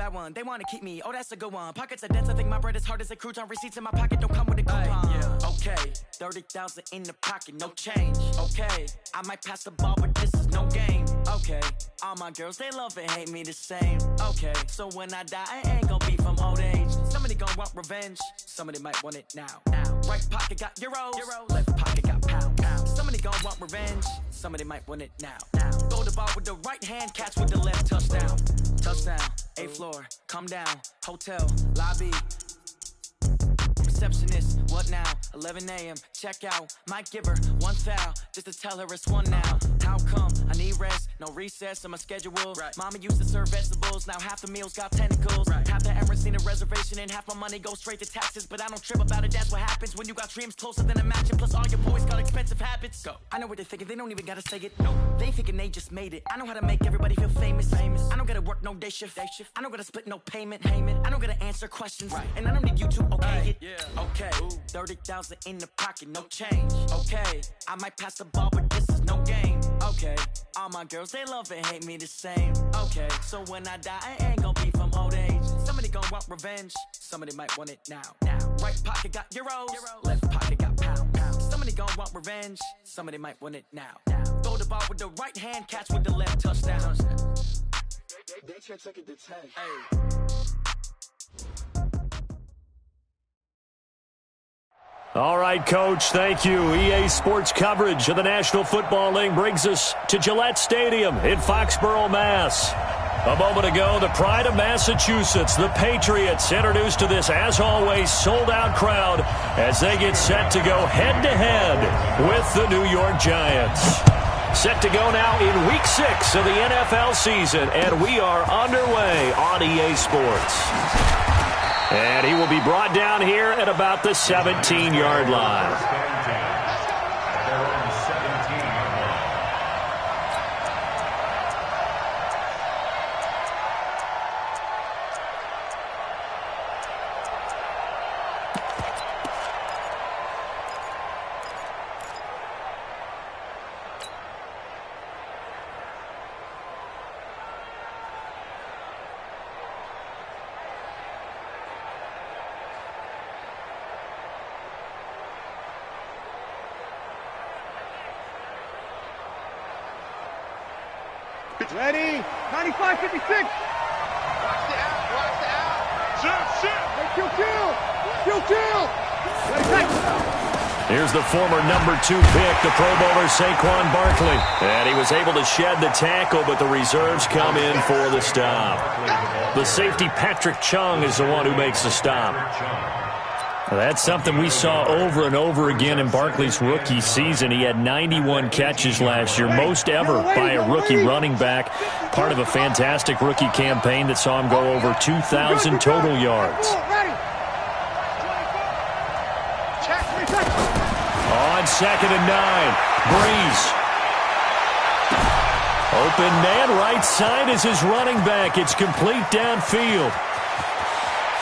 that one. They want to keep me. Oh, that's a good one. Pockets are dense. I think my bread is hard as a crouton. Receipts in my pocket don't come with a coupon. Yeah. Okay, 30,000 in the pocket, no change. Okay, I might pass the ball, but this is no game. Okay, all my girls, they love and hate me the same. Okay, so when I die, I ain't gonna be from old age. Somebody gonna want revenge. Somebody might want it now. Right pocket got euros. Left pocket got pound. Somebody gonna want revenge. Somebody might want it now. Throw the ball with the right hand, catch with the left. Touchdown. Touchdown. 8th floor. Come down. Hotel. Lobby. Receptionist, what now? 11 a.m. Check out. Might give her one foul just to tell her it's one now. How come? I need rest, no recess in my schedule. Right. Mama used to serve vegetables, now half the meals got tentacles. Right. Half the Emirates need a reservation and half my money goes straight to taxes. But I don't trip about it, that's what happens when you got dreams closer than a match. And plus all your boys got expensive habits. Go. I know what they're thinking, they don't even gotta say it. No, they thinking they just made it. I know how to make everybody feel famous. I don't gotta work no day shift. I don't gotta split no payment. I don't gotta answer questions. Right. And I don't need you to okay it. Yeah. Okay, 30,000 in the pocket, no change. Okay, I might pass the ball, but this is no game. Okay, all my girls, they love and hate me the same. Okay, so when I die, I ain't gonna be from old age. Somebody gonna want revenge. Somebody might want it now. Right pocket got euros. Left pocket got pound. Somebody gonna want revenge. Somebody might want it now. Throw the ball with the right hand, catch with the left. Touchdown. They took it to 10. Hey. All right, Coach, thank you. EA Sports coverage of the National Football League brings us to Gillette Stadium in Foxborough, Mass. A moment ago, the pride of Massachusetts, the Patriots, introduced to this, as always, sold-out crowd as they get set to go head-to-head with the New York Giants. Set to go now in Week 6 of the NFL season, and we are underway on EA Sports. And he will be brought down here at about the 17-yard line. Ready? 95-56. Watch the out. Shoot. Kill. Here's the former number 2 pick, the Pro Bowler Saquon Barkley. And he was able to shed the tackle, but the reserves come in for the stop. The safety, Patrick Chung, is the one who makes the stop. That's something we saw over and over again in Barkley's rookie season. He had 91 catches last year, most ever by a rookie running back, part of a fantastic rookie campaign that saw him go over 2,000 total yards. On 2nd and 9, Breeze. Open man, right side is his running back. It's complete downfield.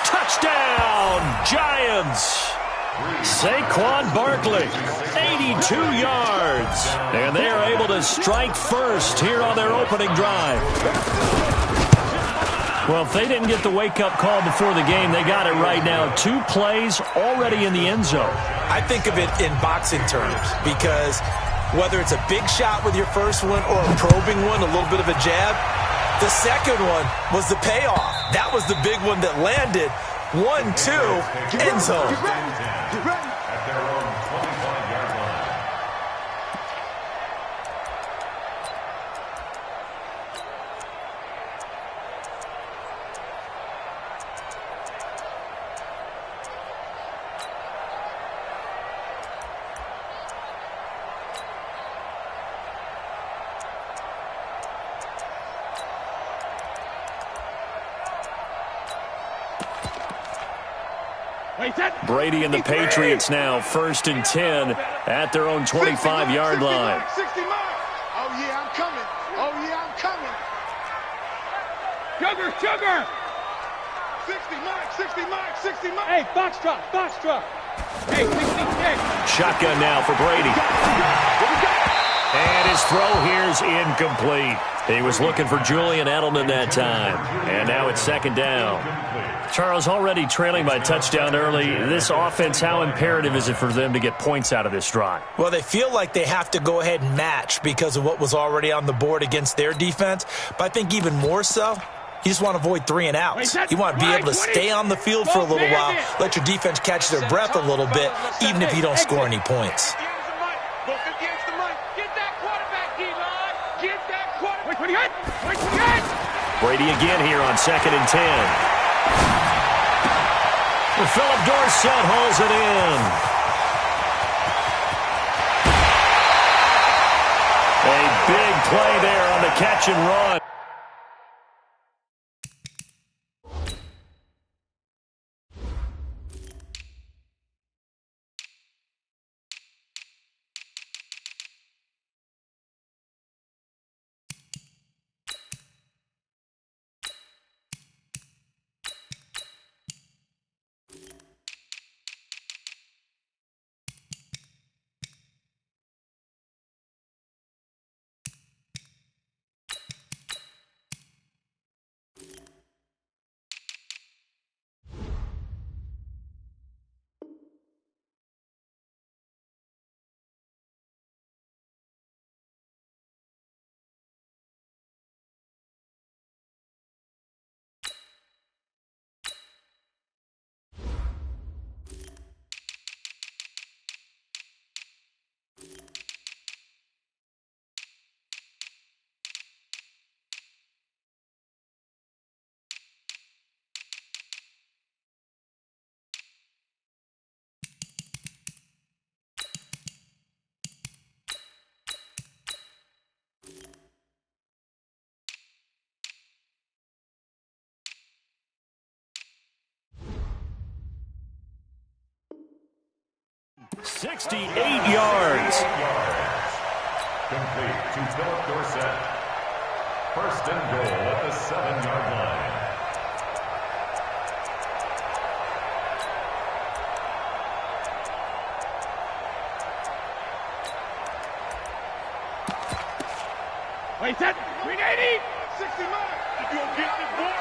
Touchdown, Giants! Saquon Barkley, 82 yards. And they are able to strike first here on their opening drive. Well, if they didn't get the wake-up call before the game, they got it right now. 2 plays already in the end zone. I think of it in boxing terms because whether it's a big shot with your first one or a probing one, a little bit of a jab, the second one was the payoff. That was the big one that landed. 1-2, end zone. Get ready. At their own 25-yard line. Brady and the Patriots now 1st and 10 at their own 25-yard line. 60 mark. Oh, yeah, I'm coming. Sugar. 60 mark. Hey, box drop. Hey, 66. Shotgun now for Brady. And his throw here's incomplete. He was looking for Julian Edelman that time. And now it's second down. Charles, already trailing by touchdown early. This offense, how imperative is it for them to get points out of this drive? Well, they feel like they have to go ahead and match because of what was already on the board against their defense. But I think even more so, you just want to avoid 3 and outs. You want to be able to stay on the field for a little while, let your defense catch their breath a little bit, even if you don't score any points. Brady again here on 2nd and 10. Philip Dorsett hauls it in. A big play there on the catch and run. $68 yards. Complete to Philip Dorsett. First and goal at the 7-yard line. Wait, that 380, 60 miles. You gonna get this, boy?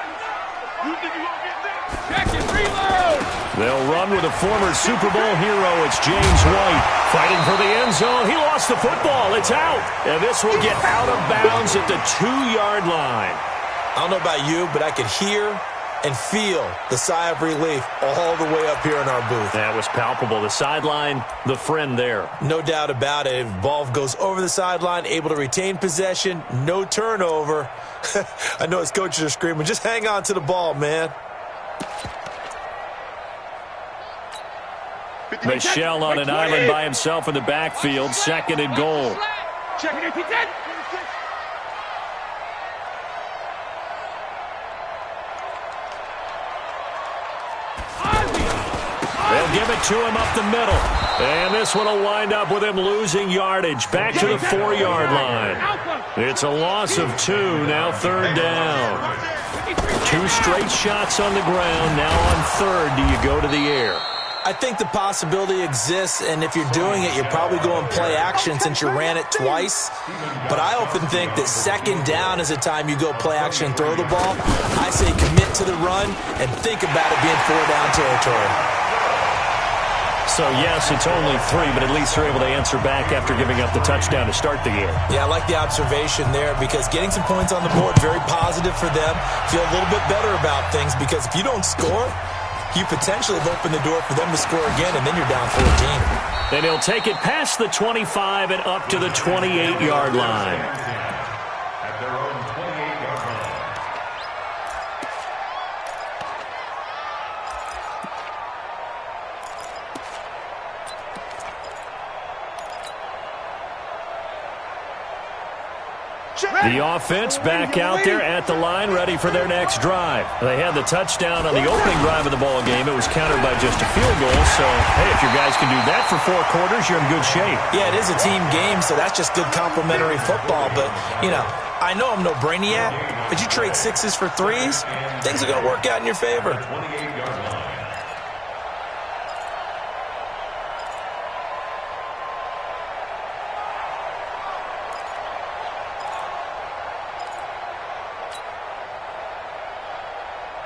You think you gonna get this? Check it, reload. They'll run with a former Super Bowl hero. It's James White fighting for the end zone. He lost the football. It's out. And this will get out of bounds at the 2-yard line. I don't know about you, but I could hear and feel the sigh of relief all the way up here in our booth. That was palpable. The sideline, the friend there. No doubt about it. Ball goes over the sideline, able to retain possession, no turnover. I know his coaches are screaming, just hang on to the ball, man. Michelle on an island by himself in the backfield. 2nd and goal. They'll give it to him up the middle. And this one will wind up with him losing yardage. Back to the 4-yard line. It's a loss of 2. Now 3rd down. 2 straight shots on the ground. Now on 3rd, do you go to the air? I think the possibility exists, and if you're doing it, you're probably going play action since you ran it twice. But I often think that 2nd down is the time you go play action and throw the ball. I say commit to the run and think about it being 4-down territory. So, yes, it's only 3, but at least they're able to answer back after giving up the touchdown to start the game. Yeah, I like the observation there because getting some points on the board, very positive for them. Feel a little bit better about things because if you don't score, you potentially have opened the door for them to score again, and then you're down 14. And he'll take it past the 25 and up to the 28-yard line. At their own 28-yard line. The offense back out there at the line, ready for their next drive. They had the touchdown on the opening drive of the ball game. It was countered by just a field goal. So, hey, if your guys can do that for 4 quarters, you're in good shape. Yeah, it is a team game, so that's just good complimentary football. But, you know, I know I'm no brainiac, but you trade 6s for 3s, things are going to work out in your favor. 28-yard line.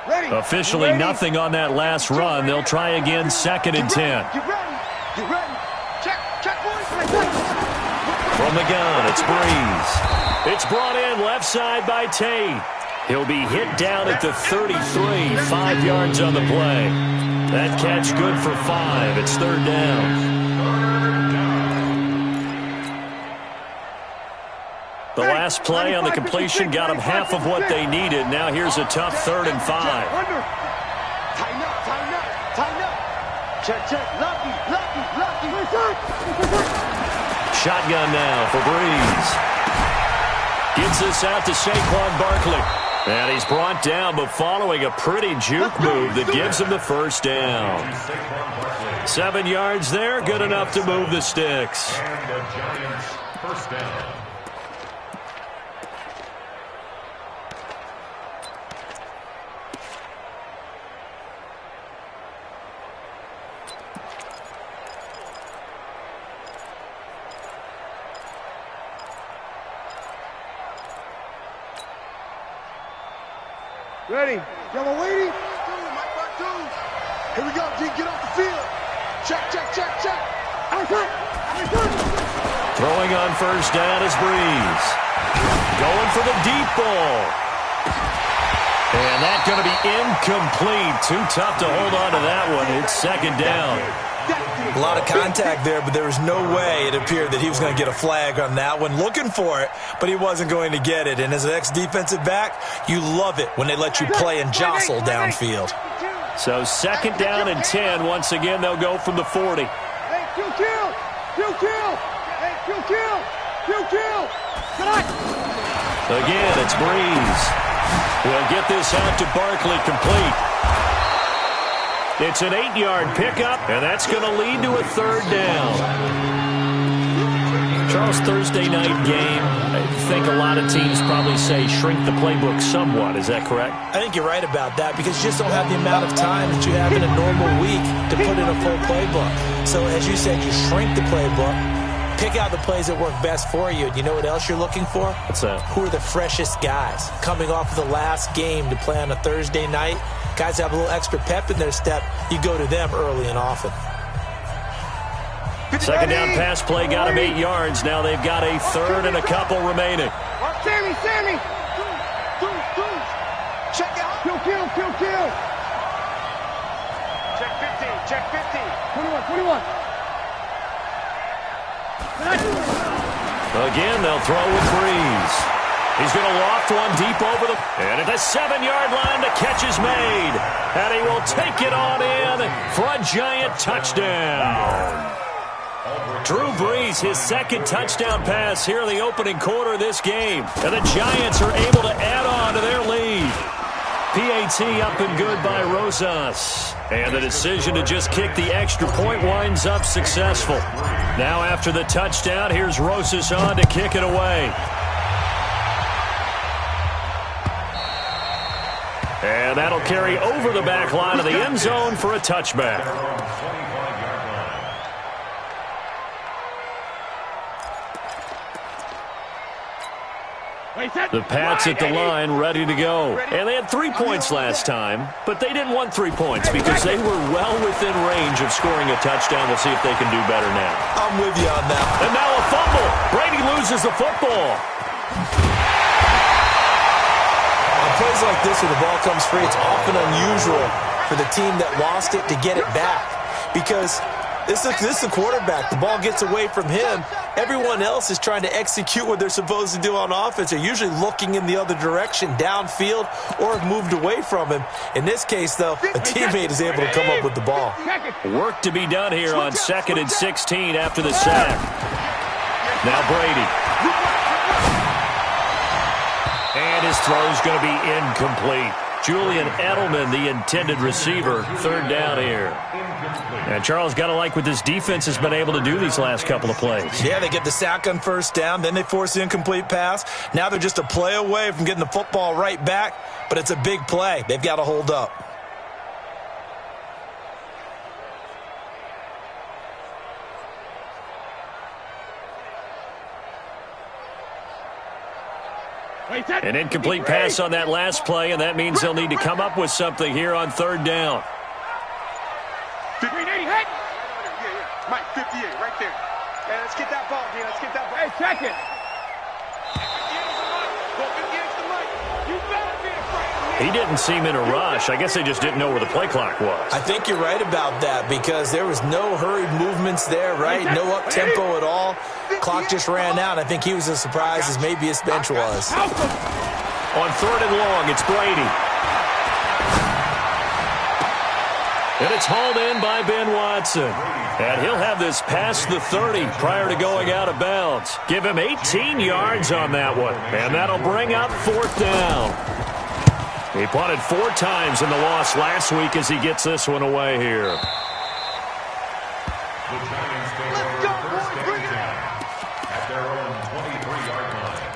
Officially nothing on that last run. They'll try again, 2nd and 10. Get ready. Get ready. Check, boys. From the gun, it's Breeze. It's brought in left side by Tate. He'll be hit down at the 33, 5 yards on the play. That catch good for 5. It's 3rd down. The last play on the completion got them half of what they needed. Now here's a tough 3rd and 5. Tighten up. Check. Lucky. Shotgun now for Breeze. Gets this out to Saquon Barkley. And he's brought down, but following a pretty juke move that gives him the 1st down. 7 yards there, good enough to move the sticks. And the Giants' 1st down. Ready. Y'all waiting? Here we go, D. Get off the field. Check. Throwing on 1st down is Breeze. Going for the deep ball. And that's going to be incomplete. Too tough to hold on to that one. It's 2nd down. A lot of contact there, but there was no way it appeared that he was going to get a flag on that one. Looking for it, but he wasn't going to get it. And as an ex-defensive back, you love it when they let you play and jostle downfield. So 2nd down and 10. Once again, they'll go from the 40. Hey, kill. Hey, kill. Again, it's Breeze. We'll get this out to Barkley complete. It's an 8-yard pickup, and that's going to lead to a 3rd down. Charles, Thursday night game, I think a lot of teams probably say shrink the playbook somewhat. Is that correct? I think you're right about that because you just don't have the amount of time that you have in a normal week to put in a full playbook. So as you said, you shrink the playbook, pick out the plays that work best for you. And you know what else you're looking for? What's that? Who are the freshest guys coming off of the last game to play on a Thursday night? Guys have a little extra pep in their step. You go to them early and often. 2nd down pass play got him 8 yards. Now they've got a 3rd and a couple remaining. Sammy. Check out. Kill. Check 50. 21. Again, they'll throw with Breeze. He's going to loft one deep over the... And at the 7-yard line, the catch is made. And he will take it on in for a Giant touchdown. Drew Brees, his 2nd touchdown pass here in the opening quarter of this game. And the Giants are able to add on to their lead. PAT up and good by Rosas. And the decision to just kick the extra point winds up successful. Now after the touchdown, here's Rosas on to kick it away. And that'll carry over the back line of the end zone for a touchback. The Pats at the line ready to go. And they had 3 points last time, but they didn't want 3 points because they were well within range of scoring a touchdown. We'll see if they can do better now. I'm with you on that. And now a fumble. Brady loses the football. On plays like this where the ball comes free, it's often unusual for the team that lost it to get it back because this is the quarterback. The ball gets away from him. Everyone else is trying to execute what they're supposed to do on offense. They're usually looking in the other direction, downfield, or have moved away from him. In this case, though, a teammate is able to come up with the ball. Work to be done here on 2nd and 16 after the sack. Now Brady. And his throw's going to be incomplete. Julian Edelman, the intended receiver, 3rd down here. And Charles, got to like what this defense has been able to do these last couple of plays. Yeah, they get the sack on 1st down, then they force the incomplete pass. Now they're just a play away from getting the football right back, but it's a big play. They've got to hold up. An incomplete pass on that last play, and that means they'll need to come up with something here on third down. 58, hit! Mike, 58, right there. Hey, let's get that ball, Dean. Let's get that ball. Hey, check it. He didn't seem in a rush. I guess they just didn't know where the play clock was. I think you're right about that because there was no hurried movements there, right? No up-tempo at all. Clock just ran out. I think he was as surprised as maybe his bench was. On third and long, it's Brady. And it's hauled in by Ben Watson. And he'll have this past the 30 prior to going out of bounds. Give him 18 yards on that one. And that'll bring up fourth down. He punted 4 times in the loss last week as he gets this one away here. The Giants take over first and 10 at their own 23-yard line.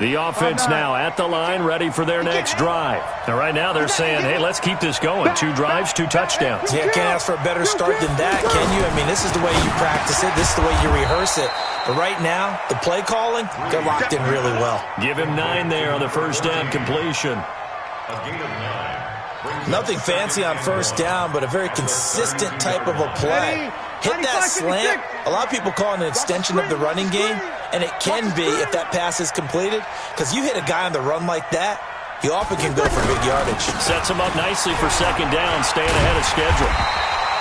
The offense now at the line, ready for their next drive. Now, right now they're saying, hey, let's keep this going. 2 drives, 2 touchdowns. Yeah, can't ask for a better start than that, can you? I mean, this is the way you practice it. This is the way you rehearse it. But right now, the play calling, they're locked in really well. Give him 9 there on the first down completion. A gain of 9. Nothing fancy on first down, but a very consistent type of a play. Hit that slant. A lot of people call it an extension of the running game, and it can be if that pass is completed, because you hit a guy on the run like that, he often can go for big yardage. Sets him up nicely for second down, staying ahead of schedule.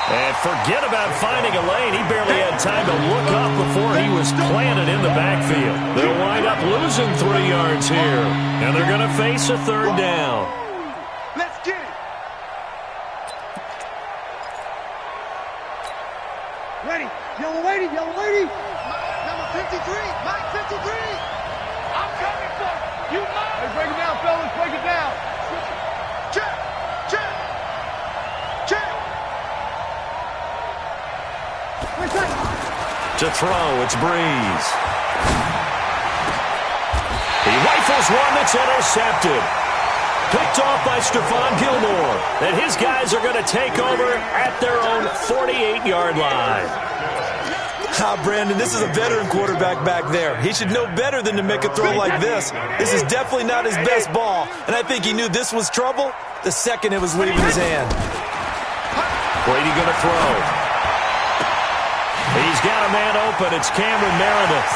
And forget about finding a lane. He barely had time to look up before he was planted in the backfield. They'll wind up losing 3 yards here, and they're going to face a third down. Let's get it. Ready. Yellow lady, yellow lady. Number 53, Mike 53. I'm coming for you. Hey, break it down, fellas. Break it down. Check, check, check. To throw, it's Breeze. He rifles one that's intercepted. Picked off by Stephon Gilmore. And his guys are going to take over at their own 48-yard line. Brandon, this is a veteran quarterback back there. He should know better than to make a throw like this. This is definitely not his best ball. And I think he knew this was trouble the second it was leaving his hand. Brady going to throw. He's got a man open. It's Cameron Meredith.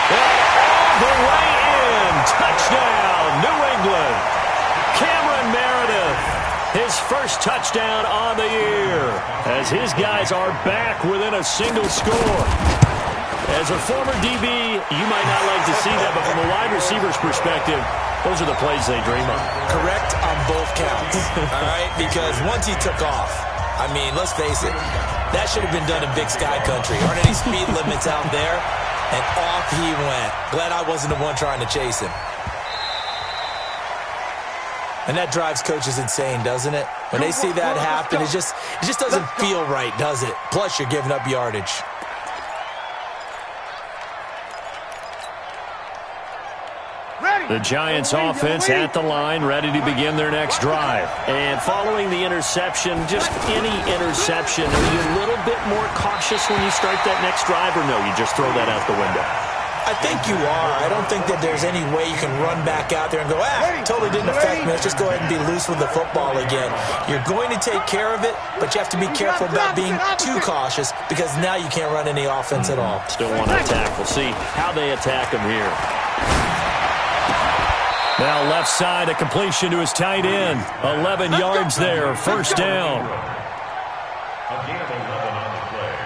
And all the way in. Touchdown, New England. Cameron Meredith. His first touchdown on the year. As his guys are back within a single score. As a former DB, you might not like to see that, but from a wide receiver's perspective, those are the plays they dream of. Correct on both counts. All right? Because once he took off, I mean, let's face it, that should have been done in Big Sky Country. Aren't any speed limits out there? And off he went. Glad I wasn't the one trying to chase him. And that drives coaches insane, doesn't it? When they see that happen, it just doesn't feel right, does it? Plus, you're giving up yardage. The Giants offense at the line, ready to begin their next drive. And following the interception, just any interception, are you a little bit more cautious when you start that next drive, or no, you just throw that out the window? I think you are. I don't think that there's any way you can run back out there and go, totally didn't affect me. Let's just go ahead and be loose with the football again. You're going to take care of it, but you have to be careful about being too cautious because now you can't run any offense at all. Still want to attack. We'll see how they attack him here. Now left side, a completion to his tight end. 11 yards there, first down. A gain of 11 on the play.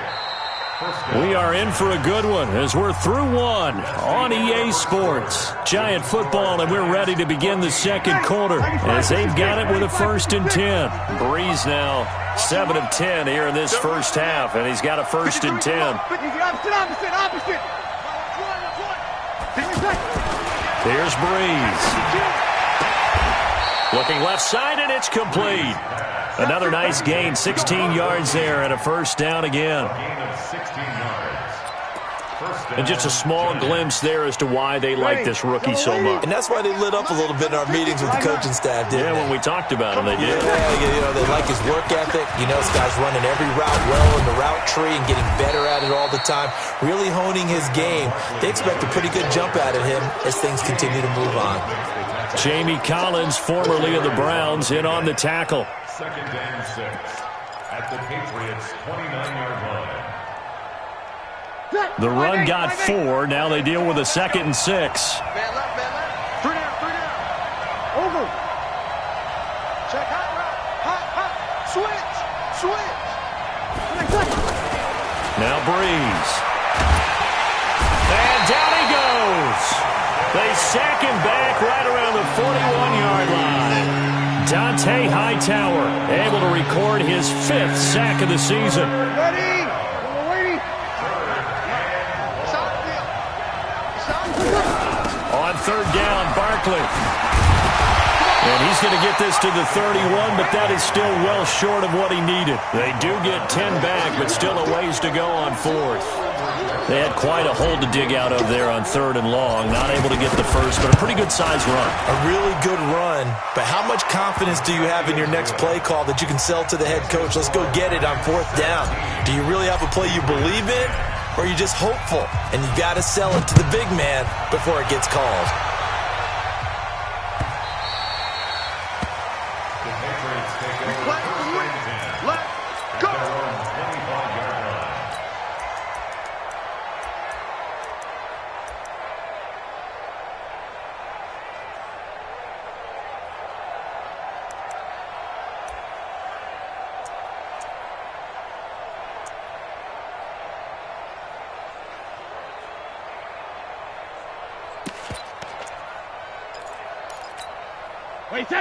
First down. We are in for a good one as we're through one on EA Sports. Giant football, and we're ready to begin the second quarter as they've got it with a 1st and 10. Breeze now 7 of 10 here in this first half, and he's got a 1st and 10. Opposite. Here's Breeze. Looking left side, and it's complete. Another nice gain, 16 yards there, and a first down again. A gain of 16 yards. And just a small glimpse there as to why they like this rookie so much. And that's why they lit up a little bit in our meetings with the coaching staff, didn't they? When we talked about him, they did. Yeah, they like his work ethic. This guy's running every route well in the route tree and getting better at it all the time, really honing his game. They expect a pretty good jump out of him as things continue to move on. Jamie Collins, formerly of the Browns, in on the tackle. Second and 6 at the Patriots' 29-yard line. The run got 4. Now they deal with a 2nd and 6. Man left. 3 down. Over. Check hot route. Hot. Switch. Now Breeze. And down he goes. They sack him back right around the 41-yard line. Dante Hightower able to record his 5th sack of the season. Ready. On 3rd down, Barkley. And he's going to get this to the 31, but that is still well short of what he needed. They do get 10 back, but still a ways to go on 4th. They had quite a hole to dig out of there on 3rd and long. Not able to get the first, but a pretty good-sized run. A really good run, but how much confidence do you have in your next play call that you can sell to the head coach? Let's go get it on 4th down. Do you really have a play you believe in, or are you just hopeful, and you got to sell it to the big man before it gets called? The Patriots take over Let's go. 25-yard line.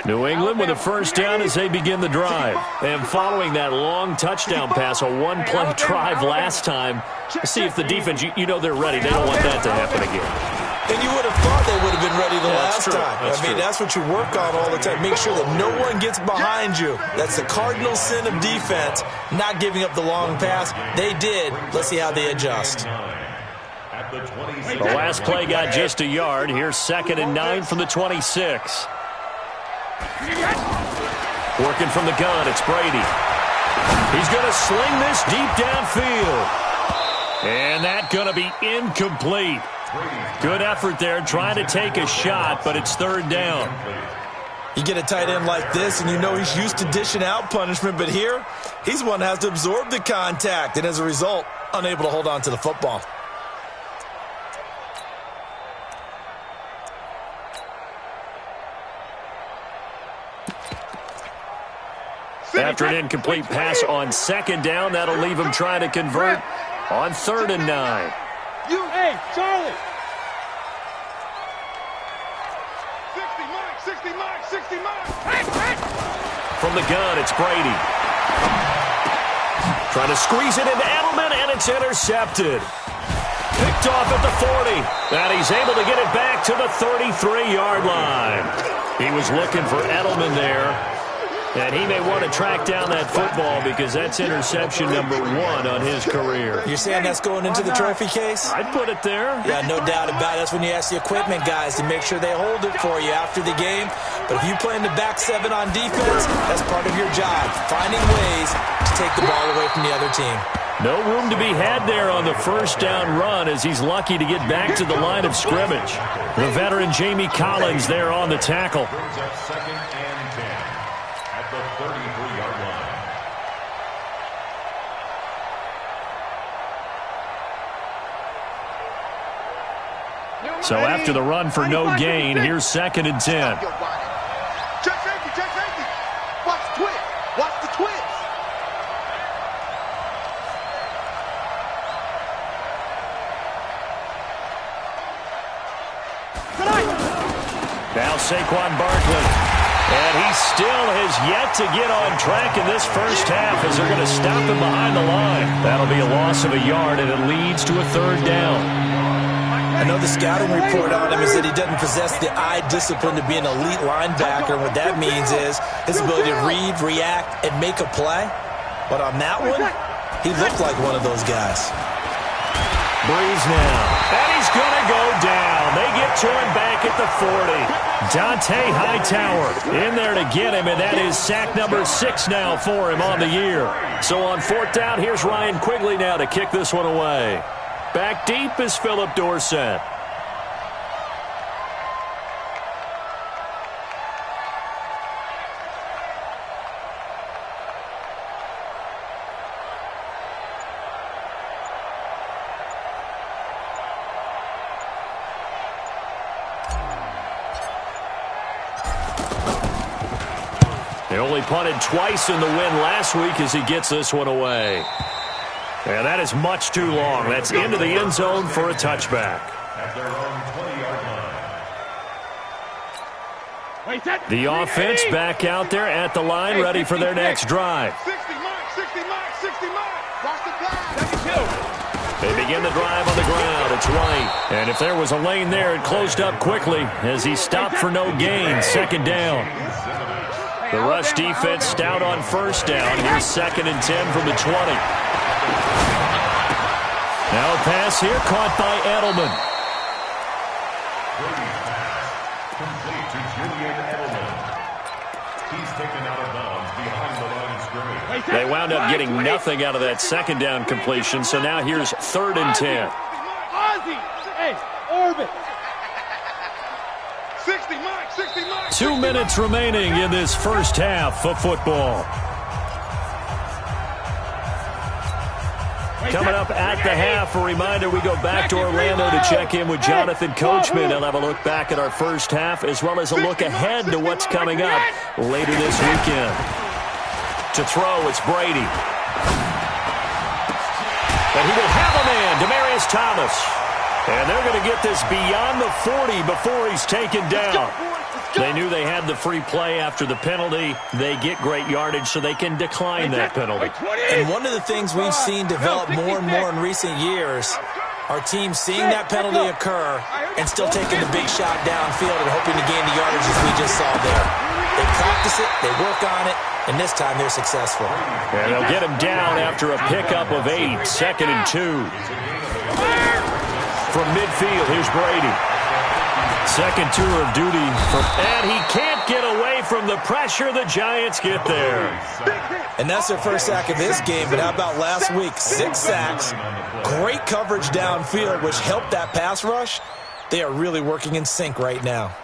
New England with a 1st down as they begin the drive. And following that long touchdown pass, a one-play drive last time, let's see if the defense, they're ready. They don't want that to happen again. And you would have thought they would have been ready the last time. True. That's what you work on all the time. Make sure that no one gets behind you. That's the cardinal sin of defense, not giving up the long pass. They did. Let's see how they adjust. The last play got just a yard. Here's 2nd and 9 from the 26. Working from the gun, it's Brady. He's going to sling this deep downfield. And that's going to be incomplete. Good effort there, trying to take a shot, but it's 3rd down. You get a tight end like this, and he's used to dishing out punishment, but here, he's one that has to absorb the contact, and as a result, unable to hold on to the football. After an incomplete pass on 2nd down, that'll leave him trying to convert on 3rd and 9. Hey, Charlie. 60 miles. From the gun, it's Brady. Trying to squeeze it into Edelman, and it's intercepted. Picked off at the 40. And he's able to get it back to the 33-yard line. He was looking for Edelman there. And he may want to track down that football because that's interception number 1 on his career. You're saying that's going into the trophy case? I'd put it there. Yeah, no doubt about it. That's when you ask the equipment guys to make sure they hold it for you after the game. But if you play in the back 7 on defense, that's part of your job, finding ways to take the ball away from the other team. No room to be had there on the 1st down run as he's lucky to get back to the line of scrimmage. The veteran Jamie Collins there on the tackle. Brings up 2nd and 10 at the 33-yard line. So after the run for no gain, here's 2nd and 10. Check safety. Watch the twist. Now Saquon Barkley. And he still has yet to get on track in this first half as they're going to stop him behind the line. That'll be a loss of a yard, and it leads to a 3rd down. I know the scouting report on him is that he doesn't possess the eye discipline to be an elite linebacker. What that means is his ability to read, react, and make a play. But on that one, he looked like one of those guys. Breeze now. And he's going to go down. They get to him back at the 40. Dante Hightower in there to get him, and that is sack number 6 now for him on the year. So on 4th down, here's Ryan Quigley now to kick this one away. Back deep is Phillip Dorsett. They only punted twice in the win last week as he gets this one away. And that is much too long. That's into the end zone for a touchback. At their own 20-yard line. The offense back out there at the line, ready for their next drive. 60 mark, 60 mark, 60 mark. Watch the pass. 72. They begin the drive on the ground. It's right. And if there was a lane there, it closed up quickly as he stopped for no gain. 2nd down. The rush defense stout on 1st down. Here's 2nd and 10 from the 20. Now a pass here caught by Edelman. Brady's pass. Complete to Julian Edelman. He's taken out of bounds behind the line of scrimmage. They wound up getting nothing out of that 2nd down completion, so now here's 3rd and 10. Ozzy. Hey, orbit. 60 mark, 60 mark. 2 minutes remaining in this first half of football. Coming up at the half, a reminder, we go back to Orlando to check in with Jonathan Coachman. He'll have a look back at our first half as well as a look ahead to what's coming up later this weekend. To throw, it's Brady. And he will have a man, Demaryius Thomas. And they're going to get this beyond the 40 before he's taken down. They knew they had the free play after the penalty. They get great yardage so they can decline that penalty. And one of the things we've seen develop more and more in recent years, our team seeing that penalty occur and still taking the big shot downfield and hoping to gain the yardage as we just saw there. They practice it, they work on it, and this time they're successful. And they'll get him down after a pickup of 8, 2nd and 2. From midfield, here's Brady. Second tour of duty. And he can't get away from the pressure. The Giants get there. And that's their first sack of this game, but how about last week? 6 sacks, great coverage downfield, which helped that pass rush. They are really working in sync right now.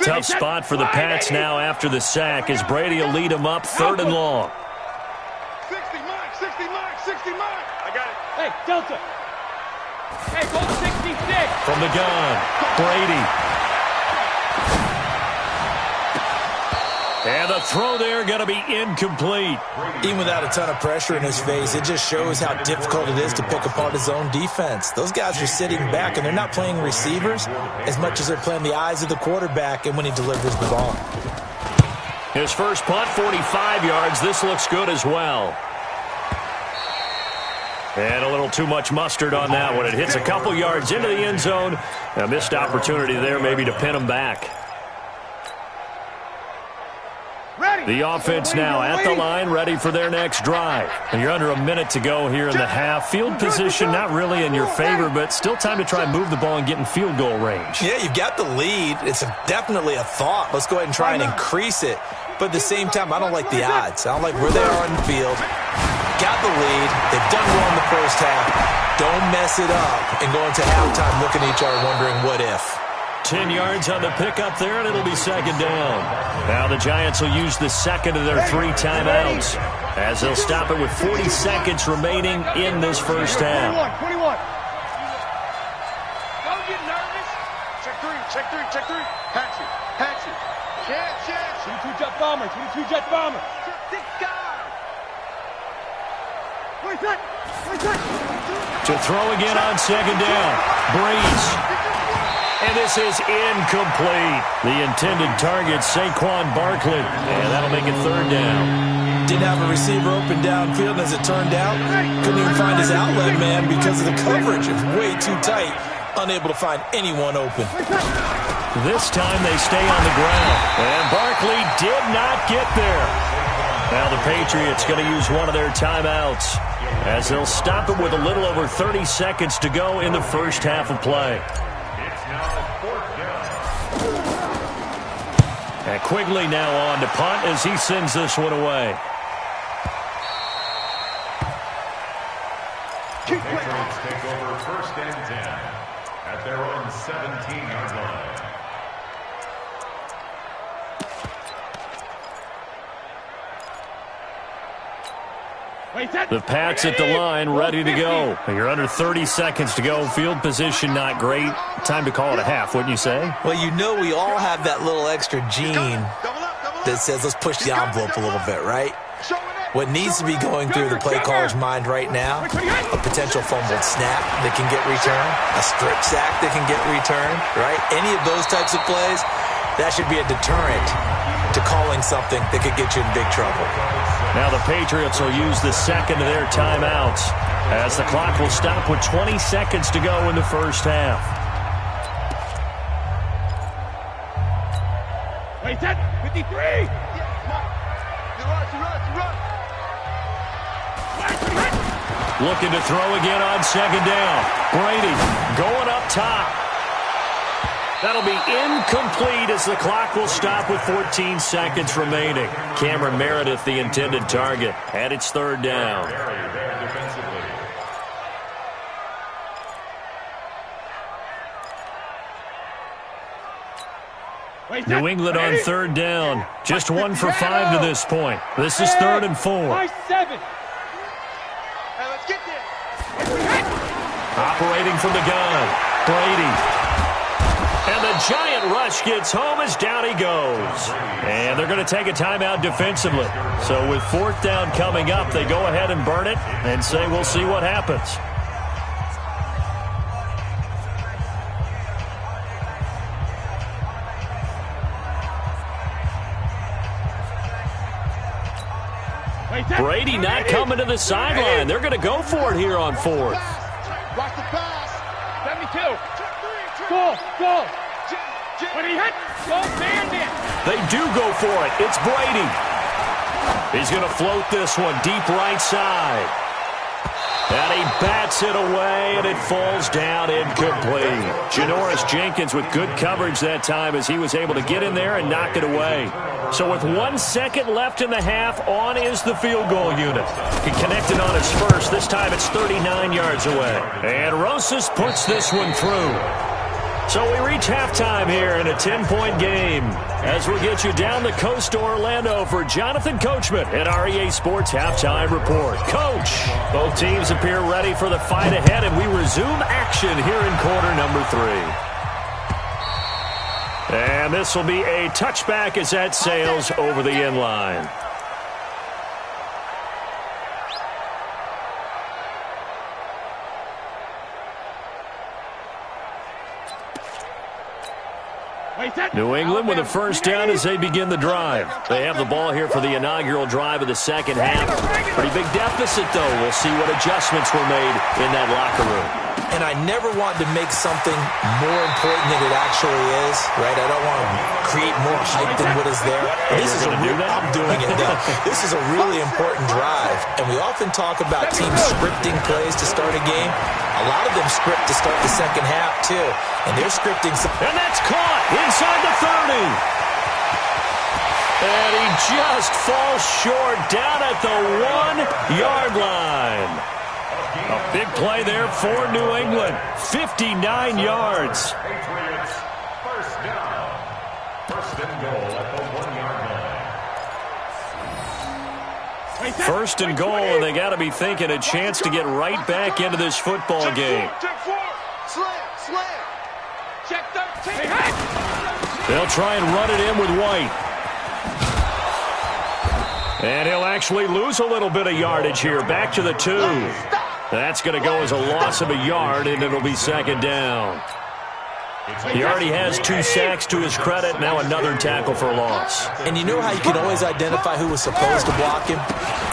Tough spot for the Pats now after the sack as Brady will lead them up 3rd and long. 60 mark, 60 mark, 60 mark. I got it. Hey, Delta. Hey, go 66. From the gun, Brady. And the throw there going to be incomplete. Even without a ton of pressure in his face, it just shows how difficult it is to pick apart his own defense. Those guys are sitting back, and they're not playing receivers as much as they're playing the eyes of the quarterback and when he delivers the ball. His first punt, 45 yards. This looks good as well. And a little too much mustard on that one. It hits a couple yards into the end zone. A missed opportunity there maybe to pin him back. The offense now at the line, ready for their next drive. And you're under a minute to go here in the half. Field position not really in your favor, but still time to try and move the ball and get in field goal range. Yeah, you've got the lead. It's definitely a thought. Let's go ahead and try and increase it. But at the same time, I don't like the odds. I don't like where they are on the field. Got the lead. They've done well in the first half. Don't mess it up and go into halftime looking at each other wondering what if. 10 yards on the pickup there, and it'll be 2nd down. Now the Giants will use the second of their 3 timeouts as they'll stop it with 40 seconds remaining in this first half. 21. Don't get nervous. Check 3, check 3, check 3. Patch it, patch it. Chance. 22 jet bomber, 22 jet bomber. This guy. Where's that? To throw again on 2nd down. Breeze. And this is incomplete. The intended target, Saquon Barkley. And that'll make it 3rd down. Didn't have a receiver open downfield, and as it turned out, couldn't even find his outlet man because of the coverage. It was way too tight. Unable to find anyone open. This time they stay on the ground. And Barkley did not get there. Now the Patriots going to use one of their timeouts as they'll stop it with a little over 30 seconds to go in the first half of play. It's now 4th down. And Quigley now on to punt as he sends this one away. Patriots take over 1st and 10 at their own 17-yard line. The Pats at the line, ready to go. You're under 30 seconds to go. Field position not great. Time to call it a half, wouldn't you say? Well, you know we all have that little extra gene that says let's push the envelope a little bit, right? What needs to be going through the play caller's mind right now, a potential fumbled snap that can get returned, a strip sack that can get returned, right? Any of those types of plays, that should be a deterrent to calling something that could get you in big trouble. Now the Patriots will use the second of their timeouts as the clock will stop with 20 seconds to go in the first half. Wait, 53! Looking to throw again on second down. Brady going up top. That'll be incomplete as the clock will stop with 14 seconds remaining. Cameron Meredith, the intended target, and it's 3rd down. New England on 3rd down. Just 1 for 5 to this point. This is 3rd and 4. Operating from the gun. Brady. And the giant rush gets home as down he goes. And they're going to take a timeout defensively. So with 4th down coming up, they go ahead and burn it and say we'll see what happens. Brady not coming to the sideline. They're going to go for it here on 4th. Watch the pass. 72. Go. When he hit, go stand in. They do go for it. It's Brady. He's going to float this one deep right side. And he bats it away, and it falls down incomplete. Janoris Jenkins with good coverage that time as he was able to get in there and knock it away. So with 1 second left in the half, on is the field goal unit. He connected on his first. This time it's 39 yards away. And Rosas puts this one through. So we reach halftime here in a 10-point game as we get you down the coast to Orlando for Jonathan Coachman at our EA Sports Halftime Report. Coach, both teams appear ready for the fight ahead, and we resume action here in quarter number 3. And this will be a touchback as that sails over the end line. New England with a first down as they begin the drive. They have the ball here for the inaugural drive of the second half. Pretty big deficit, though. We'll see what adjustments were made in that locker room. And I never want to make something more important than it actually is, right? I don't want to create more hype than what is there. This is I'm doing it now. This is a really important drive. And we often talk about teams scripting plays to start a game. A lot of them script to start the second half, too. And they're scripting some. And that's caught inside the 30. And he just falls short down at the 1-yard line. A big play there for New England. 59 yards. Patriots, first down. First and goal at the 1-yard line. First and goal, and they got to be thinking a chance to get right back into this football game. They'll try and run it in with White. And he'll actually lose a little bit of yardage here. Back to the 2. That's going to go as a loss of a yard, and it'll be second down. He already has 2 sacks to his credit. Now another tackle for a loss. And you know how you can always identify who was supposed to block him?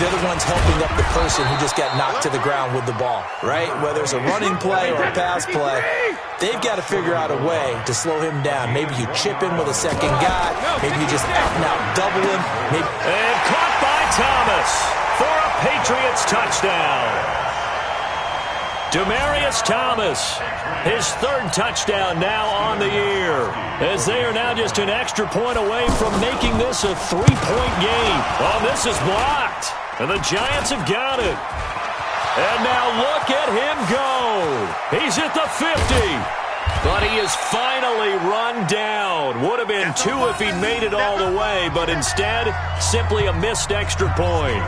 They're the ones helping up the person who just got knocked to the ground with the ball, right? Whether it's a running play or a pass play, they've got to figure out a way to slow him down. Maybe you chip him with a second guy. Maybe you just out-and-out double him. And caught by Thomas for a Patriots touchdown. Demaryius Thomas, his third touchdown now on the year, as they are now just an extra point away from making this a three-point game. Oh, this is blocked, and the Giants have got it. And now look at him go. He's at the 50, but he is finally run down. Would have been 2 if he made it all the way, but instead, simply a missed extra point.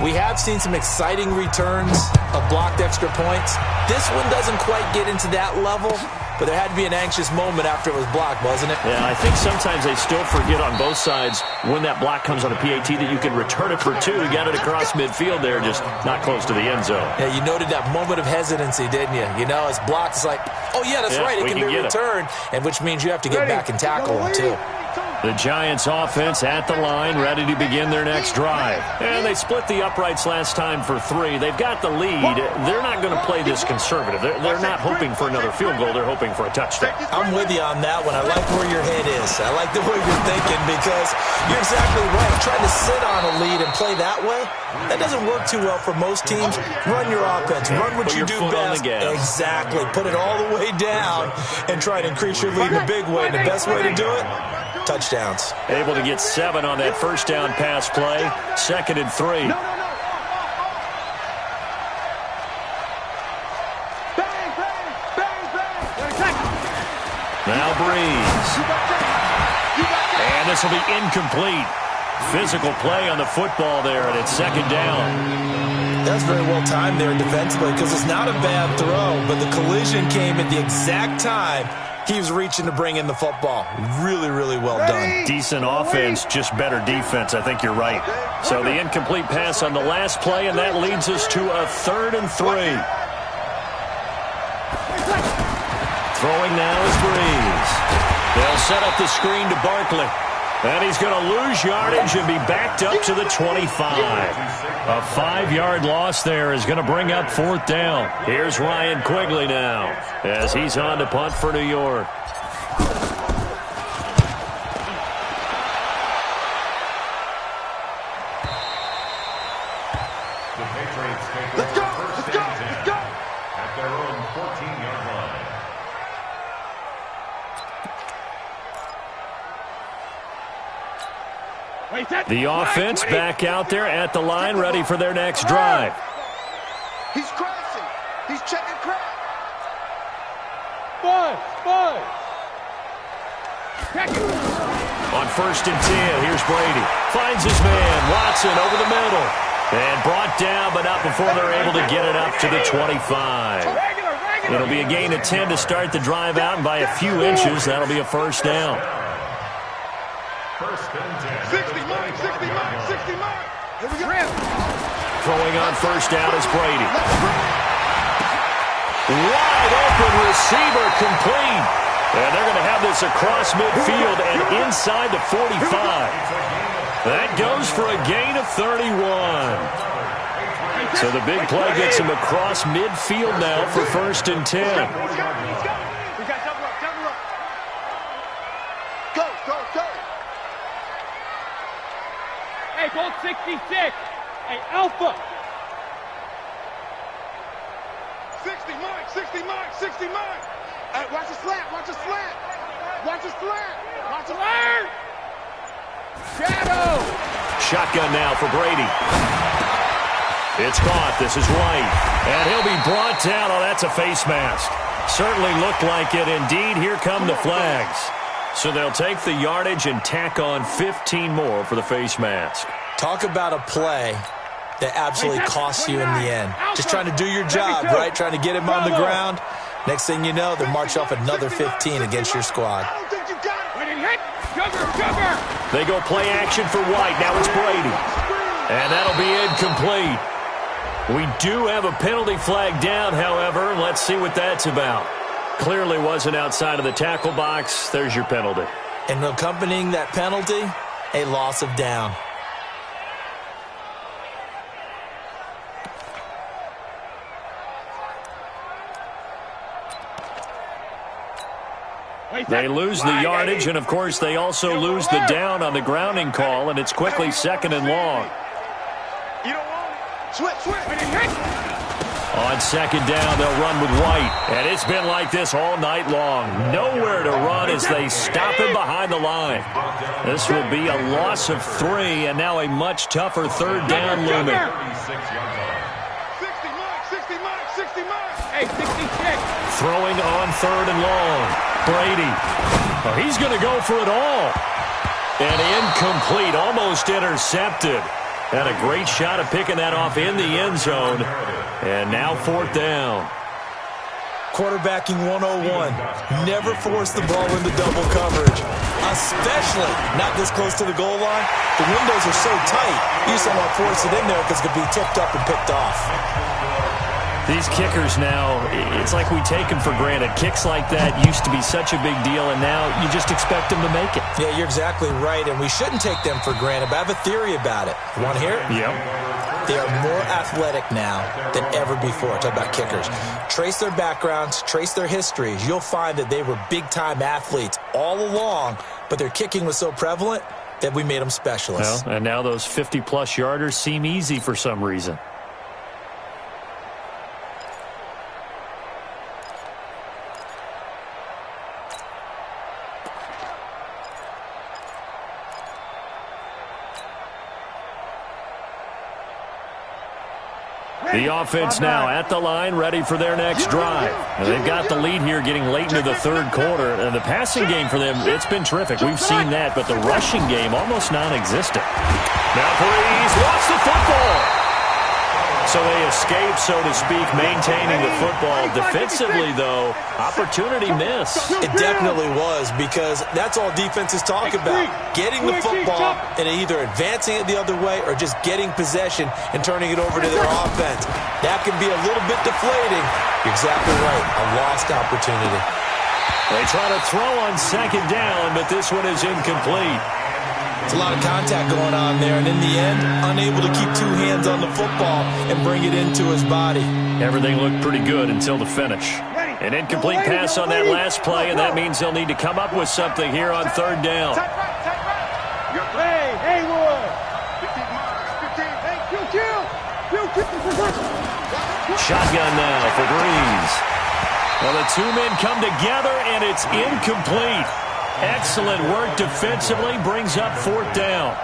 We have seen some exciting returns of blocked extra points. This one doesn't quite get into that level, but there had to be an anxious moment after it was blocked, wasn't it? Yeah, I think sometimes they still forget on both sides when that block comes on a PAT that you can return it for 2. You got it across midfield there, just not close to the end zone. Yeah, you noted that moment of hesitancy, didn't you? You know, it's blocked. It's like, oh, yeah, that's right. It can be returned, and which means you have to get back and tackle him, too. The Giants offense at the line, ready to begin their next drive. And they split the uprights last time for 3. They've got the lead. They're not going to play this conservative. They're not hoping for another field goal. They're hoping for a touchdown. I'm with you on that one. I like where your head is. I like the way you're thinking because you're exactly right. Trying to sit on a lead and play that way, that doesn't work too well for most teams. Run your offense. Run what you do best. Exactly. Put it all the way down and try to increase your lead in a big way. And the best way to do it, touchdowns. Able to get 7 on that first down pass play. 2nd and 3. Now Breeze. And this will be incomplete. Physical play on the football there, and it's 2nd down. That's very well timed there defensively because it's not a bad throw, but the collision came at the exact time he was reaching to bring in the football. Really, really well done. Decent offense, just better defense. I think you're right. So the incomplete pass on the last play, and that leads us to a 3rd and 3. Throwing now is Breeze. They'll set up the screen to Barkley. And he's going to lose yardage and be backed up to the 25. A 5-yard loss there is going to bring up 4th down. Here's Ryan Quigley now as he's on to punt for New York. The Patriots take over first and 10 at their own 14-yard line. The offense back out there at the line, ready for their next drive. He's crashing. He's checking crack. On 1st and 10, here's Brady. Finds his man, Watson, over the middle. And brought down, but not before they're able to get it up to the 25. It'll be a gain of 10 to start the drive out, and by a few inches, that'll be a 1st down. 1st and 10. 60 mark, 60 mark, 60 mark. Here we go. Throwing on 1st down is Brady. Wide open receiver complete. And they're going to have this across midfield and inside the 45. That goes for a gain of 31. So the big play gets him across midfield now for 1st and 10. Hey, Gold 66. Hey, Alpha. 60 mark, 60 mark, 60 mark. Hey, watch the slant, watch the slant. Watch the slant. Watch the slant. Shadow. Shotgun now for Brady. It's caught. This is White. And he'll be brought down. Oh, that's a face mask. Certainly looked like it. Indeed, here come the flags. So they'll take the yardage and tack on 15 more for the face mask. Talk about a play that absolutely costs you in the end. Just trying to do your job, right? Trying to get him on the ground. Next thing you know, they'll march off another 15 against your squad. They go play action for White. Now it's Brady. And that'll be incomplete. We do have a penalty flag down, however. Let's see what that's about. Clearly wasn't outside of the tackle box. There's your penalty. And accompanying that penalty, a loss of down. They lose the yardage, and, of course, they also lose the down on the grounding call, and it's quickly 2nd and long. You don't want it. Switch. On 2nd down, they'll run with White, and it's been like this all night long. Nowhere to run as they stop him behind the line. This will be a loss of 3, and now a much tougher 3rd down looming. 60 mark. Hey, 66. Throwing on 3rd and long. Brady. Oh, he's going to go for it all. And incomplete, almost intercepted. Had a great shot of picking that off in the end zone. And now 4th down. Quarterbacking 101. Never force the ball into double coverage, especially not this close to the goal line. The windows are so tight, you just don't want to force it in there because it could be tipped up and picked off. These kickers now, it's like we take them for granted. Kicks like that used to be such a big deal, and now you just expect them to make it. Yeah, you're exactly right, and we shouldn't take them for granted, but I have a theory about it. You want to hear it? Yep. They are more athletic now than ever before. Talk about kickers. Trace their backgrounds, trace their histories. You'll find that they were big-time athletes all along, but their kicking was so prevalent that we made them specialists. Well, and now those 50-plus yarders seem easy for some reason. The offense now at the line, ready for their next drive. And they've got the lead here getting late into the 3rd quarter. And the passing game for them, it's been terrific. We've seen that, but the rushing game almost non-existent. Now Breeze lost the football. So they escape, so to speak, maintaining the football. Defensively, though, opportunity missed. It definitely was, because that's all defenses talk about. Getting the football and either advancing it the other way or just getting possession and turning it over to their offense. That can be a little bit deflating. You're exactly right. A lost opportunity. They try to throw on 2nd down, but this one is incomplete. It's a lot of contact going on there, and in the end, unable to keep 2 hands on the football and bring it into his body. Everything looked pretty good until the finish. An incomplete pass on that last play, and that means they'll need to come up with something here on 3rd down. Hey, Haywood. 15. Shotgun now for Breeze. Well, the 2 men come together, and it's incomplete. Excellent work defensively, brings up 4th down.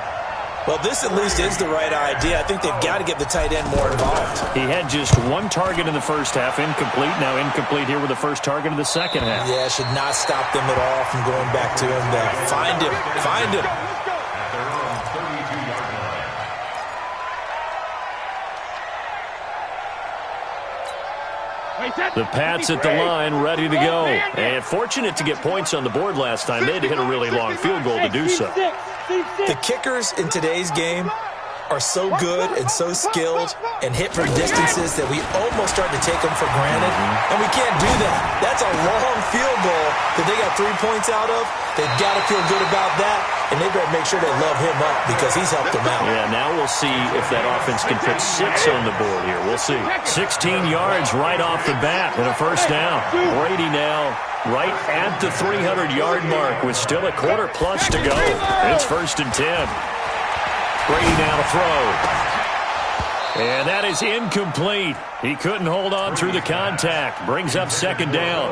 Well, this at least is the right idea. I think they've got to get the tight end more involved. He had just 1 target in the first half, incomplete. Now incomplete here with the first target of the second half. Yeah, should not stop them at all from going back to him there. Find him. The Pats at the line, ready to go. And fortunate to get points on the board last time. They had to hit a really long field goal to do so. The kickers in today's game are so good and so skilled and hit from distances that we almost start to take them for granted. And we can't do that. That's a long field goal that they got 3 points out of. They've got to feel good about that, and they better make sure they love him up because he's helped them out. Yeah, now we'll see if that offense can put 6 on the board here. We'll see. 16 yards right off the bat and a first down. Brady now right at the 300-yard mark with still a quarter plus to go. It's 1st and 10. Brady now to throw. And that is incomplete. He couldn't hold on through the contact. Brings up 2nd down.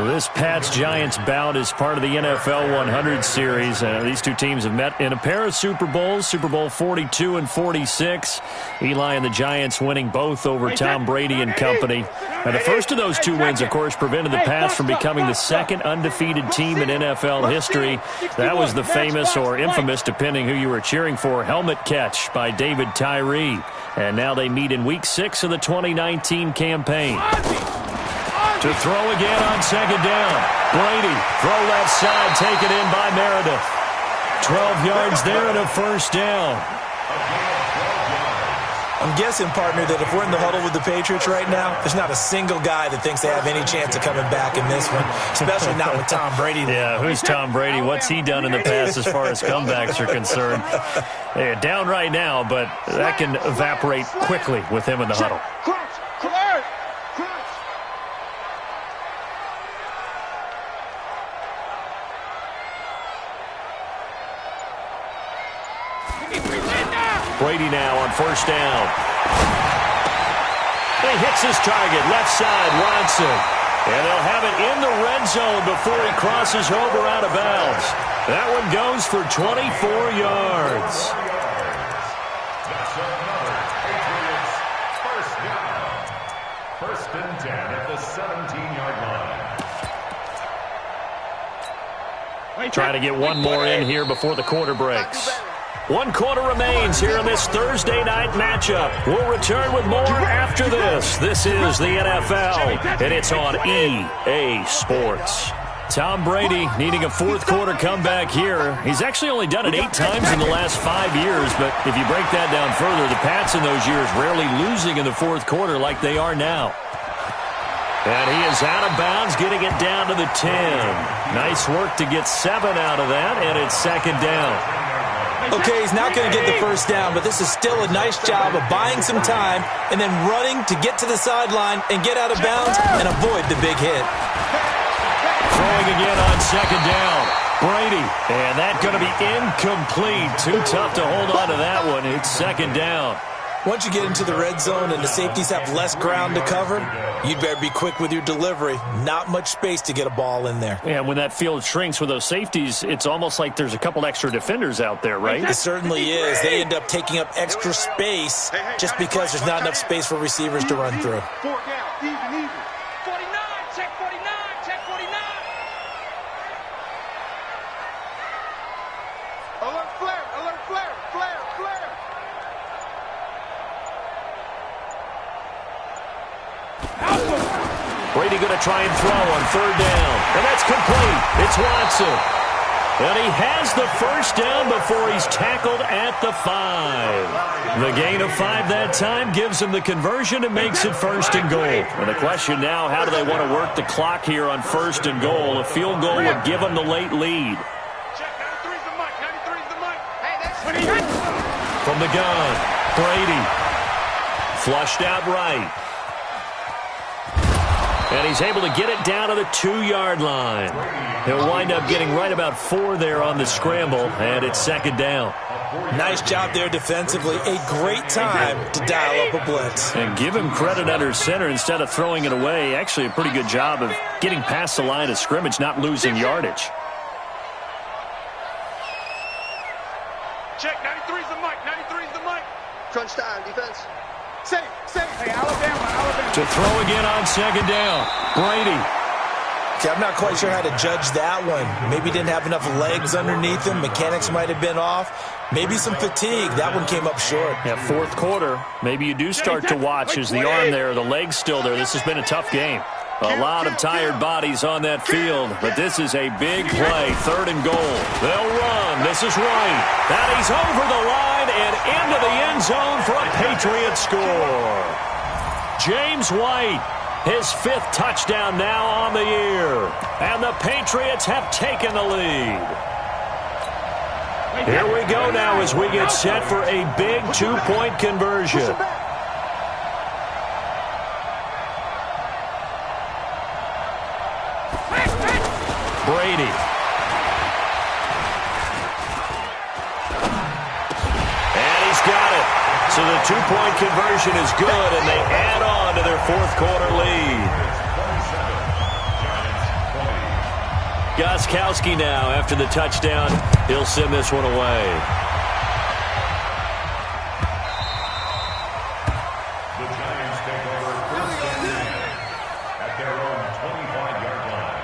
This Pats-Giants bout is part of the NFL 100 series. These 2 teams have met in a pair of Super Bowls, Super Bowl 42 and 46. Eli and the Giants winning both over Tom Brady and company. And the first of those 2 wins, of course, prevented the Pats from becoming the 2nd undefeated team in NFL history. That was the famous or infamous, depending who you were cheering for, helmet catch by David Tyree. And now they meet in Week 6 of the 2019 campaign. To throw again on 2nd down. Brady, throw left side, taken in by Meredith. 12 yards there and a first down. I'm guessing, partner, that if we're in the huddle with the Patriots right now, there's not a single guy that thinks they have any chance of coming back in this one, especially not with Tom Brady. Yeah, who's Tom Brady? What's he done in the past as far as comebacks are concerned? They're down right now, but that can evaporate quickly with him in the huddle. Brady now on first down. He hits his target, left side, Watson. And they'll have it in the red zone before he crosses over out of bounds. That one goes for 24 yards. That's another Patriots first down. First and 10 at the 17-yard line. Trying to get one more in here before the quarter breaks. 1 quarter remains here in this Thursday night matchup. We'll return with more after this. This is the NFL, and it's on EA Sports. Tom Brady needing a fourth quarter comeback here. He's actually only done it 8 times in the last 5 years, but if you break that down further, the Pats in those years rarely losing in the fourth quarter like they are now. And he is out of bounds, getting it down to the 10. Nice work to get 7 out of that, and it's second down. Okay, he's not going to get the first down, but this is still a nice job of buying some time and then running to get to the sideline and get out of bounds and avoid the big hit. Throwing again on second down. Brady, and that's going to be incomplete. Too tough to hold on to that one. It's second down. Once you get into the red zone and the safeties have less ground to cover, you'd better be quick with your delivery. Not much space to get a ball in there. And when that field shrinks with those safeties, it's almost like there's a couple extra defenders out there, right? It certainly is. They end up taking up extra space just because there's not enough space for receivers to run through. 4 down, even. 49, check 49, check 49. Alert flare. Brady going to try and throw on third down. And that's complete. It's Watson. And he has the first down before he's tackled at the 5. The gain of 5 that time gives him the conversion and makes it first and goal. And the question now, how do they want to work the clock here on first and goal? A field goal would give them the late lead. Check 93's the mic, 93's the mic. Hey, that's From the gun, Brady. Flushed out right. And he's able to get it down to the 2-yard line. He'll wind up getting right about 4 there on the scramble, and it's second down. Nice job there defensively. A great time to dial up a blitz. And give him credit under center instead of throwing it away. Actually a pretty good job of getting past the line of scrimmage, not losing yardage. check, 93's the mic, 93's the mic. Crunch time, defense. Safe. Hey, Alabama. To throw again on second down. Brady. Okay, I'm not quite sure how to judge that one. Maybe didn't have enough legs underneath him. Mechanics might have been off. Maybe some fatigue. That one came up short. Yeah, fourth quarter. Maybe you do start to watch. Is the arm there, the leg's still there. This has been a tough game. A lot of tired bodies on that field, but this is a big play. Third and goal. They'll run. This is White. That he's over the line and into the end zone for a Patriot score. James White, his 5th touchdown now on the year. And the Patriots have taken the lead. Here we go now as we get set for a big 2-point conversion. Brady. And he's got it. So the 2-point conversion is good, and they add on to their fourth quarter lead. Gostkowski now, after the touchdown, he'll send this one away. The Giants take over first and 10 at their own 25-yard line.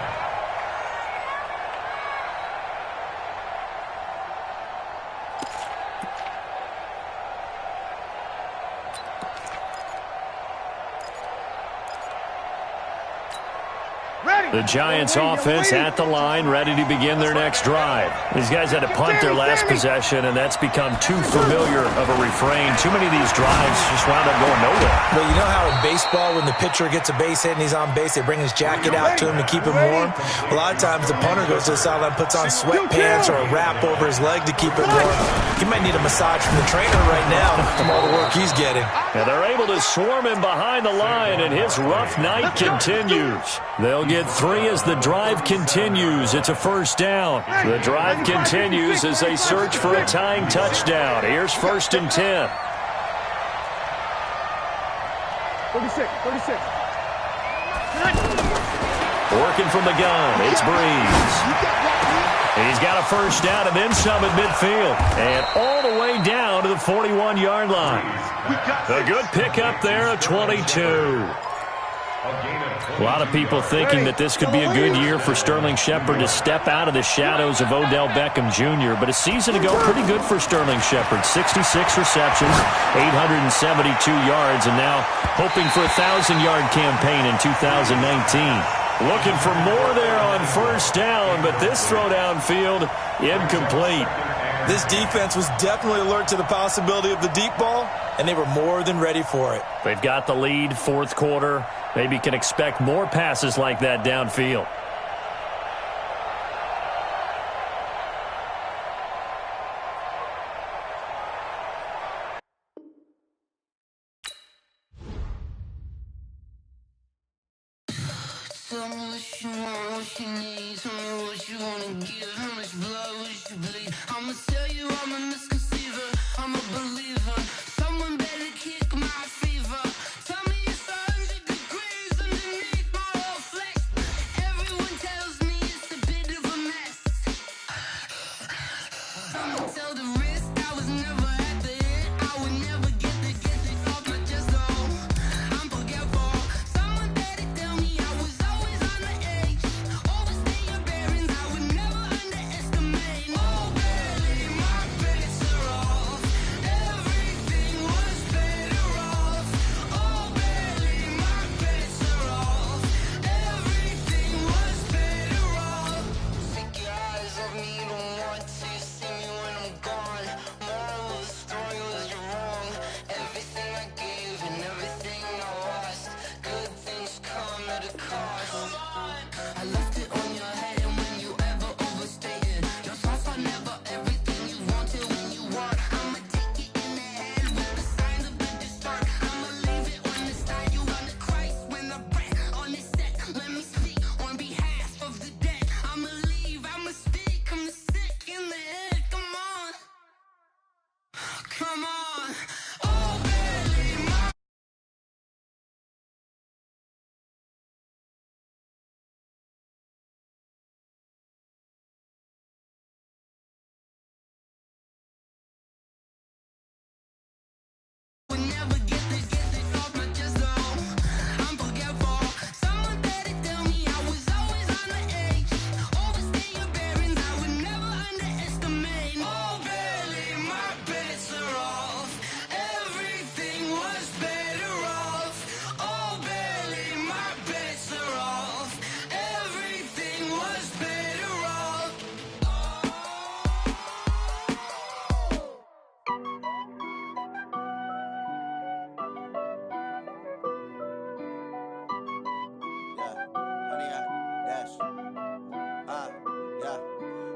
The Giants offense at the line, ready to begin their next drive. These guys had to punt their last possession, and that's become too familiar of a refrain. Too many of these drives just wound up going nowhere. But you know how in baseball, when the pitcher gets a base hit and he's on base, they bring his jacket out to him to keep him warm? A lot of times the punter goes to the sideline, puts on sweatpants or a wrap over his leg to keep him warm. He might need a massage from the trainer right now from all the work he's getting. And they're able to swarm him behind the line, and his rough night continues. They'll get 3 as the drive continues. It's a first down. The drive continues as they search for a tying touchdown. Here's 1st and 10. 36. Working from the gun, it's Breeze. He's got a first down and then some at midfield. And all the way down to the 41-yard line. A good pickup there of 22. A lot of people thinking that this could be a good year for Sterling Shepard to step out of the shadows of Odell Beckham Jr., but a season ago, pretty good for Sterling Shepard. 66 receptions, 872 yards, and now hoping for a 1,000-yard campaign in 2019. Looking for more there on first down, but this throw downfield, incomplete. This defense was definitely alert to the possibility of the deep ball, and they were more than ready for it. They've got the lead, fourth quarter. Maybe can expect more passes like that downfield. Tell me what you want, what you need. Tell me what you wanna give. How much blood would you bleed? I'ma tell you I'm a misconceiver. I'm a believer. Someone better kick my fever. Tell me it's 100 degrees underneath my whole flesh. Everyone tells me it's a bit of a mess. I'ma tell the risk I was never at the end. I would never get the off my chest though. I'm forgetful. Someone better tell me I was always on the edge. Overstay your bearings, I would never underestimate. Oh barely, my bets are off. Everything was better off. Oh barely, my bets are off. Everything was better off. Take your eyes off me, don't want to see me when I'm gone. Moral of the story was you're wrong. Everything I gave and everything I lost. Good things come at a cost. I left it on your head, and when you ever overstay it, your thoughts are never everything you wanted when you want. I'ma take it in the head with the signs of the distort. I'ma leave it on the side. You run the Christ when the breath on this set. Let me speak on behalf of the dead. I'ma leave, I'ma speak. I'm sick in the head. Come on, come on. Oh, barely my would never get this off my chest though. I'm forgetful. Someone better tell me I was always on the edge. Overstay your bearings, I would never underestimate. Oh, barely my bets are off. Everything was better off. Oh, barely my bets are off. Everything was better off.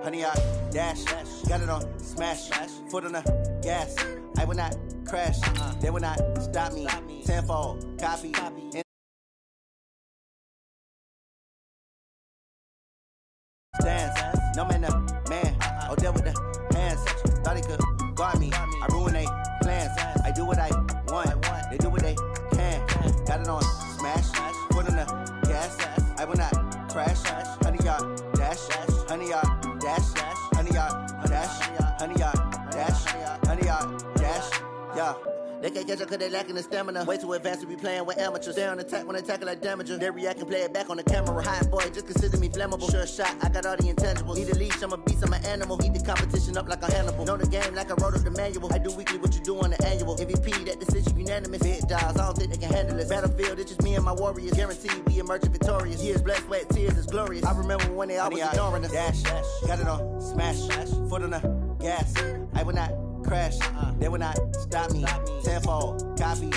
Honey, I dash, got it on smash, foot on the gas. I will not crash, they will not stop me. Tenfold, copy, stands. No man, man, Odell with the hands. Thought he could guard me. I ruin they plans. I do what I want, they do what they can. Got it on smash, foot on the gas. I will not crash, honey, y'all dash, honey, y'all dash, honey, y'all dash, honey, y'all dash, honey, y'all dash, yeah. They can't catch up cause they lacking the stamina. Way too advanced to be playing with amateurs. Stay on attack when they tackle like damager. They react and play it back on the camera. Hot boy, just consider me flammable. Sure shot, I got all the intangibles. Need a leash, I'm a beast, I'm an animal. Eat the competition up like a Hannibal. Know the game like I wrote up the manual. I do weekly what you do on the annual. MVP, that decision unanimous. Big dials, I don't think they can handle this. Battlefield, it's just me and my warriors. Guaranteed we emerge victorious. Years, blood, sweat, tears, is glorious. I remember when they always ignoring us. Dash, got it on smash, foot on the gas. I will not crash, they will not stop me. Tenfold, copy,